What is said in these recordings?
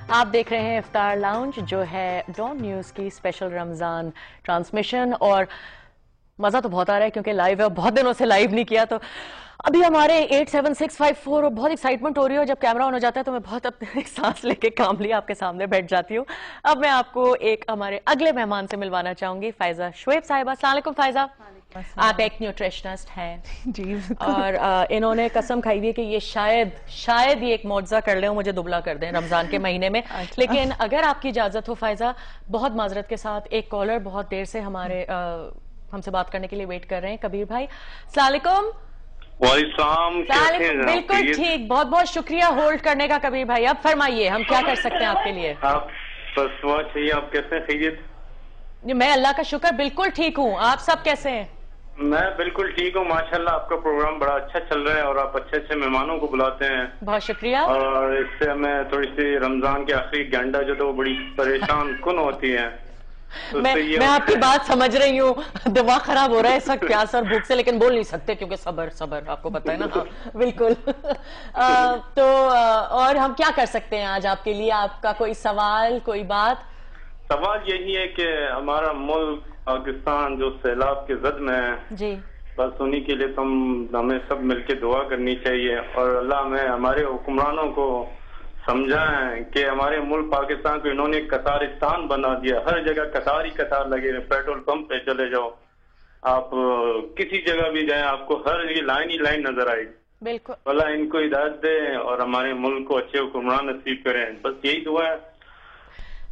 آپ دیکھ رہے ہیں افطار لاؤنج جو ہے ڈان نیوز کی اسپیشل رمضان ٹرانسمیشن، اور مزہ تو بہت آ رہا ہے کیونکہ لائیو ہے، بہت دنوں سے لائیو نہیں کیا، تو ابھی ہمارے 87654 اور بہت ایکسائٹمنٹ ہو رہی ہے، اور جب کیمرہ آن ہو جاتا ہے تو میں بہت اپنے سانس لے کے کام لیا آپ کے سامنے بیٹھ جاتی ہوں۔ اب میں آپ کو ایک ہمارے اگلے مہمان سے ملوانا چاہوں گی، فائزہ شعیب صاحبہ۔ السلام علیکم فائزہ، آپ ایک نیوٹریشنسٹ ہیں جی اور انہوں نے قسم کھائی ہوئی ہے کہ یہ شاید یہ ایک معجزہ کر لیں، مجھے دبلا کر دیں رمضان کے مہینے میں۔ لیکن اگر آپ کی اجازت ہو فائزہ، بہت معذرت کے ساتھ ایک کالر بہت دیر سے ہم سے بات کرنے کے لیے ویٹ کر رہے ہیں، کبیر بھائی۔ السلام علیکم۔ وعلیکم السلام، بالکل ٹھیک، بہت بہت شکریہ ہولڈ کرنے کا کبیر بھائی۔ اب فرمائیے ہم کیا کر سکتے ہیں آپ کے لیے؟ آپ بس دعا چاہیے، آپ کیسے ہیں؟ خیریت؟ میں اللہ کا شکر بالکل ٹھیک ہوں، آپ سب کیسے ہیں؟ میں بالکل ٹھیک ہوں ماشاءاللہ، آپ کا پروگرام بڑا اچھا چل رہا ہے اور آپ اچھے اچھے مہمانوں کو بلاتے ہیں، بہت شکریہ۔ اور اس سے ہمیں تھوڑی سی رمضان کے آخری گھنٹہ جو تو وہ بڑی پریشان کن ہوتی ہیں۔ میں آپ کی بات سمجھ رہی ہوں، دماغ خراب ہو رہا ہے اس وقت پیاس اور بھوک سے، لیکن بول نہیں سکتے کیونکہ صبر آپ کو پتہ ہے نا۔ ہاں بالکل۔ تو اور ہم کیا کر سکتے ہیں آج آپ کے لیے؟ آپ کا کوئی سوال، کوئی بات؟ سوال یہی ہے کہ ہمارا ملک پاکستان جو سیلاب کے زد میں ہے، جی بس انہی کے لیے ہمیں سب مل کے دعا کرنی چاہیے، اور اللہ ہمیں ہمارے حکمرانوں کو سمجھائیں کہ ہمارے ملک پاکستان کو انہوں نے قطارستان بنا دیا، ہر جگہ قطار ہی قطار لگے ہیں، پیٹرول پمپ پہ چلے جاؤ، آپ کسی جگہ بھی جائیں آپ کو ہر یہ لائن ہی لائن نظر آئے گی۔ بالکل، اللہ ان کو ہدایت دے اور ہمارے ملک کو اچھے حکمران نصیب کریں، بس یہی دعا ہے۔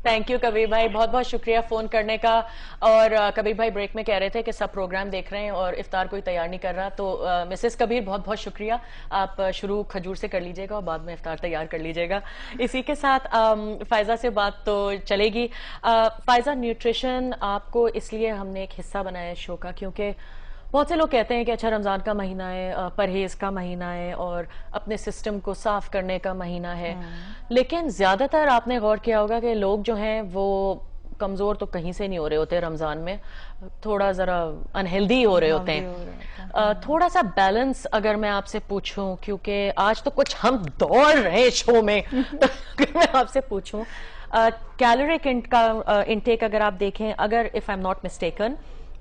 تھینک یو کبیر بھائی، بہت بہت شکریہ فون کرنے کا۔ اور کبیر بھائی بریک میں کہہ رہے تھے کہ سب پروگرام دیکھ رہے ہیں اور افطار کوئی تیار نہیں کر رہا، تو مسز کبیر بہت بہت شکریہ، آپ شروع کھجور سے کر لیجئے گا اور بعد میں افطار تیار کر لیجئے گا۔ اسی کے ساتھ فائزہ سے بات تو چلے گی۔ فائزہ، نیوٹریشن آپ کو اس لیے ہم نے ایک حصہ بنایا ہے شو کا کیونکہ بہت سے لوگ کہتے ہیں کہ اچھا رمضان کا مہینہ ہے، پرہیز کا مہینہ ہے اور اپنے سسٹم کو صاف کرنے کا مہینہ ہے، لیکن زیادہ تر آپ نے غور کیا ہوگا کہ لوگ جو ہیں وہ کمزور تو کہیں سے نہیں ہو رہے ہوتے رمضان میں، تھوڑا ذرا انہیلدی ہو رہے ہوتے ہیں۔ تھوڑا سا بیلنس اگر میں آپ سے پوچھوں، کیونکہ آج تو کچھ ہم دوڑ رہے ہیں شو میں، تو اگر میں آپ سے پوچھوں کیلوریک انٹیک اگر آپ دیکھیں، اگر if I'm not mistaken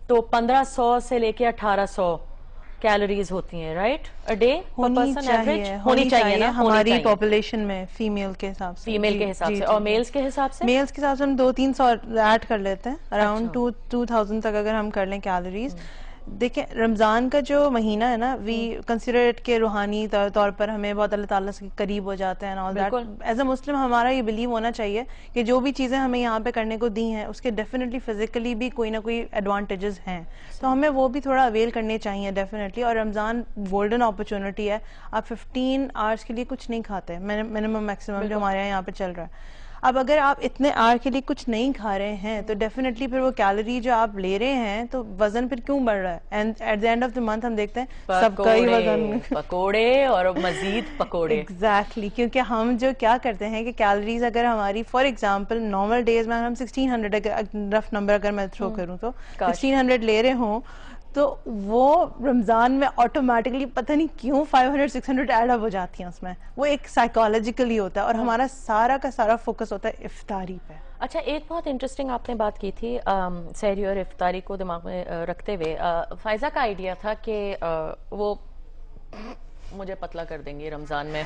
تو 1500 سے لے کے 1800 کیلوریز ہوتی ہیں، رائٹ؟ اے ڈے ہونی چاہیے نا ہماری پاپولیشن میں، فیمیل کے حساب سے، فیمیل کے حساب سے، اور میلز کے حساب سے؟ میلز کے حساب سے ہم 200-300 ایڈ کر لیتے ہیں، اراؤنڈ 2000 تک اگر ہم کر لیں کیلوریز۔ دیکھیں رمضان کا جو مہینہ ہے نا، وی کنسیڈر اٹ کہ روحانی طور پر ہمیں بہت اللہ تعالیٰ سے قریب ہو جاتے ہیں، ایز اے مسلم ہمارا یہ بلیو ہونا چاہیے کہ جو بھی چیزیں ہمیں یہاں پہ کرنے کو دی ہیں اس کے ڈیفینیٹلی فزیکلی بھی کوئی نہ کوئی ایڈوانٹیجز ہیں، تو ہمیں وہ بھی تھوڑا اویل کرنے چاہیے ڈیفینیٹلی۔ اور رمضان گولڈن اپرچونٹی ہے، آپ 15 آورس کے لیے کچھ نہیں کھاتے، منیمم میکسیمم جو ہمارے یہاں پہ چل رہا ہے۔ اب اگر آپ اتنے آور کے لیے کچھ نہیں کھا رہے ہیں تو ڈیفینیٹلی پھر وہ کیلوری جو آپ لے رہے ہیں تو وزن پھر کیوں بڑھ رہا ہے؟ And at the end of the month ہم دیکھتے ہیں سب کا ہی وزن، پکوڑے اور مزید پکوڑے۔ ایگزیکٹلی، کیونکہ ہم جو کیا کرتے ہیں کہ کیلوریز اگر ہماری فار ایگزامپل نارمل ڈیز میں ہم 1600 رف نمبر اگر میں تھرو کروں تو 1600 لے رہے ہوں، تو وہ رمضان میں آٹومیٹکلی پتہ نہیں کیوں 500-600 ایڈ اپ ہو جاتی ہیں اس میں، وہ ایک سائیکالوجیکلی ہوتا ہے، اور ہمارا سارا کا سارا فوکس ہوتا ہے افطاری پہ۔ اچھا، ایک بہت انٹرسٹنگ آپ نے بات کی تھی سحری اور افطاری کو دماغ میں رکھتے ہوئے، فائزہ کا آئیڈیا تھا کہ وہ مجھے پتلا کر دیں گے رمضان میں،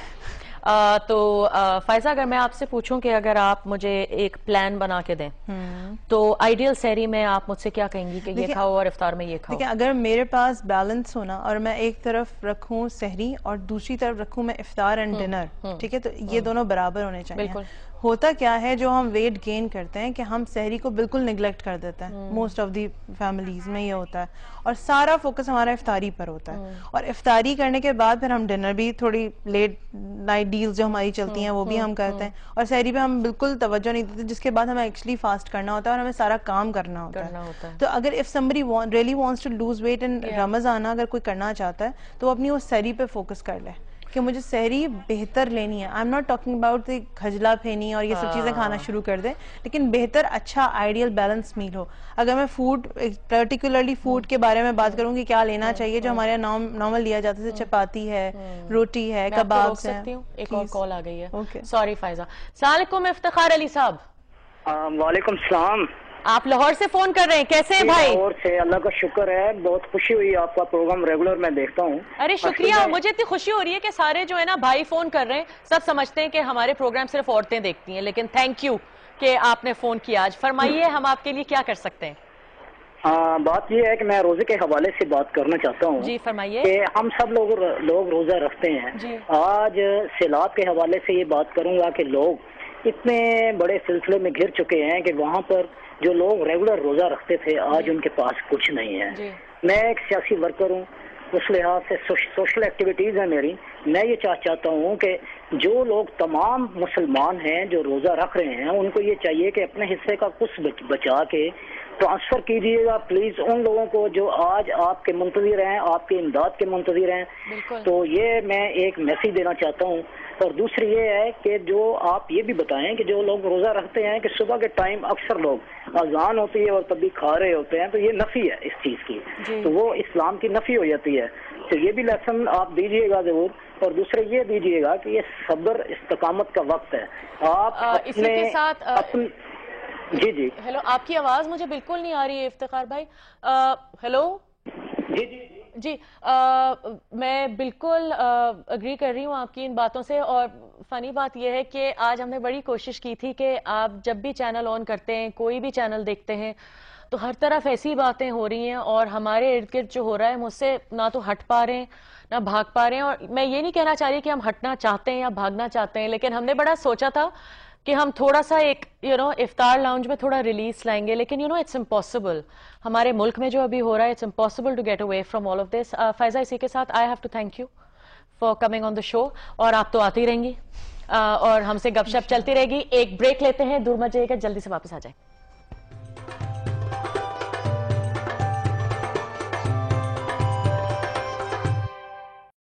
تو فائزہ اگر میں آپ سے پوچھوں کہ اگر آپ مجھے ایک پلان بنا کے دیں تو آئیڈیل سحری میں آپ مجھ سے کیا کہیں گی کہ یہ کھاؤ اور افطار میں یہ کھاؤ؟ دیکھیں اگر میرے پاس بیلنس ہونا اور میں ایک طرف رکھوں سحری اور دوسری طرف رکھوں میں افطار اینڈ ڈنر، ٹھیک ہے، تو یہ دونوں برابر ہونے چاہیے۔ ہوتا کیا ہے جو ہم ویٹ گین کرتے ہیں کہ ہم سحری کو بالکل نیگلیکٹ کر دیتے ہیں، موسٹ آف دی فیملیز میں یہ ہوتا ہے، اور سارا فوکس ہمارا افطاری پر ہوتا ہے، اور افطاری کرنے کے بعد پھر ہم ڈنر بھی تھوڑی لیٹ نائٹ ڈیلز جو ہماری چلتی ہیں وہ بھی ہم کرتے ہیں، اور سحری پہ ہم بالکل توجہ نہیں دیتے، جس کے بعد ہمیں ایکچولی فاسٹ کرنا ہوتا ہے اور ہمیں سارا کام کرنا ہوتا ہے۔ تو اگر if somebody really wants to lose weight in رمضان اگر کوئی کرنا چاہتا ہے تو وہ اپنی اس سحری پہ فوکس کر لے کہ مجھے سحری بہتر لینی ہے. I am not talking about کھجلا پھینی اور یہ سب چیزیں کھانا شروع کر دیں, لیکن بہتر اچھا آئیڈیل بیلنس میل ہو. اگر میں فوڈ پرٹیکولرلی فوڈ کے بارے میں بات کروں کہ کیا لینا چاہیے, جو ہمارے یہاں نارمل لیا جاتا ہے, چپاتی ہے, روٹی ہے, کبابز ہیں. ایک اور کال آ گئی ہے, سوری فائزہ. السلام علیکم افتخار علی صاحب. وعلیکم السلام. آپ لاہور سے فون کر رہے ہیں, کیسے ہیں بھائی؟ لاہور سے, اللہ کا شکر ہے, بہت خوشی ہوئی, آپ کا پروگرام ریگولر میں دیکھتا ہوں. ارے شکریہ, مجھے اتنی خوشی ہو رہی ہے کہ سارے جو ہے نا بھائی فون کر رہے ہیں, سب سمجھتے ہیں کہ ہمارے پروگرام صرف عورتیں دیکھتی ہیں, لیکن تھینک یو کہ آپ نے فون کیا آج. فرمائیے ہم آپ کے لیے کیا کر سکتے ہیں. بات یہ ہے کہ میں روزے کے حوالے سے بات کرنا چاہتا ہوں. جی فرمائیے. کہ ہم سب لوگ روزہ رکھتے ہیں. آج سیلاب کے حوالے سے یہ بات کروں گا کہ لوگ اتنے بڑے سلسلے میں گھر چکے ہیں کہ وہاں پر جو لوگ ریگولر روزہ رکھتے تھے آج ان کے پاس کچھ نہیں ہے. میں ایک سیاسی ورکر ہوں, اس لحاظ سے سوشل ایکٹیویٹیز ہیں میری. میں یہ چاہتا ہوں کہ جو لوگ تمام مسلمان ہیں جو روزہ رکھ رہے ہیں ان کو یہ چاہیے کہ اپنے حصے کا کچھ بچا کے ٹرانسفر کیجیے گا پلیز ان لوگوں کو جو آج آپ کے منتظر ہیں, آپ کے امداد کے منتظر ہیں. تو یہ میں ایک میسیج دینا چاہتا ہوں. اور دوسری یہ ہے کہ جو آپ یہ بھی بتائیں کہ جو لوگ روزہ رکھتے ہیں کہ صبح کے ٹائم اکثر لوگ اذان ہوتی ہے اور تبھی کھا رہے ہوتے ہیں, تو یہ نفی ہے اس چیز کی, تو وہ اسلام کی نفی ہو جاتی ہے. تو یہ بھی لیسن آپ دیجیے گا ضرور. اور دوسرے یہ دیجیے گا کہ یہ صبر استقامت کا وقت ہے. آپ اسی کے ساتھ جی جی ہیلو, آپ کی آواز مجھے بالکل نہیں آ رہی ہے افتخار بھائی. ہیلو جی جی جی, میں بالکل اگری کر رہی ہوں آپ کی ان باتوں سے. اور فنی بات یہ ہے کہ آج ہم نے بڑی کوشش کی تھی کہ آپ جب بھی چینل آن کرتے ہیں, کوئی بھی چینل دیکھتے ہیں, تو ہر طرف ایسی باتیں ہو رہی ہیں اور ہمارے ارد گرد جو ہو رہا ہے مجھ سے نہ تو ہٹ پا رہے ہیں نہ بھاگ پا رہے ہیں. اور میں یہ نہیں کہنا چاہ رہی کہ ہم ہٹنا چاہتے ہیں یا بھاگنا چاہتے ہیں, لیکن ہم نے بڑا سوچا تھا کہ ہم تھوڑا سا ایک افطار لاؤنج میں تھوڑا ریلیز لائیں گے, لیکن اٹس امپاسبل. ہمارے ملک میں جو ابھی ہو رہا ہے, it's impossible to get away from all of this. Faiza, اسی کے ساتھ I have to thank you for coming on the show. اور آپ تو آتی رہیں گی اور ہم سے گپ شپ چلتی رہے گی. ایک بریک لیتے ہیں, دور مت جائیے گا, جلدی سے واپس آ جائیں.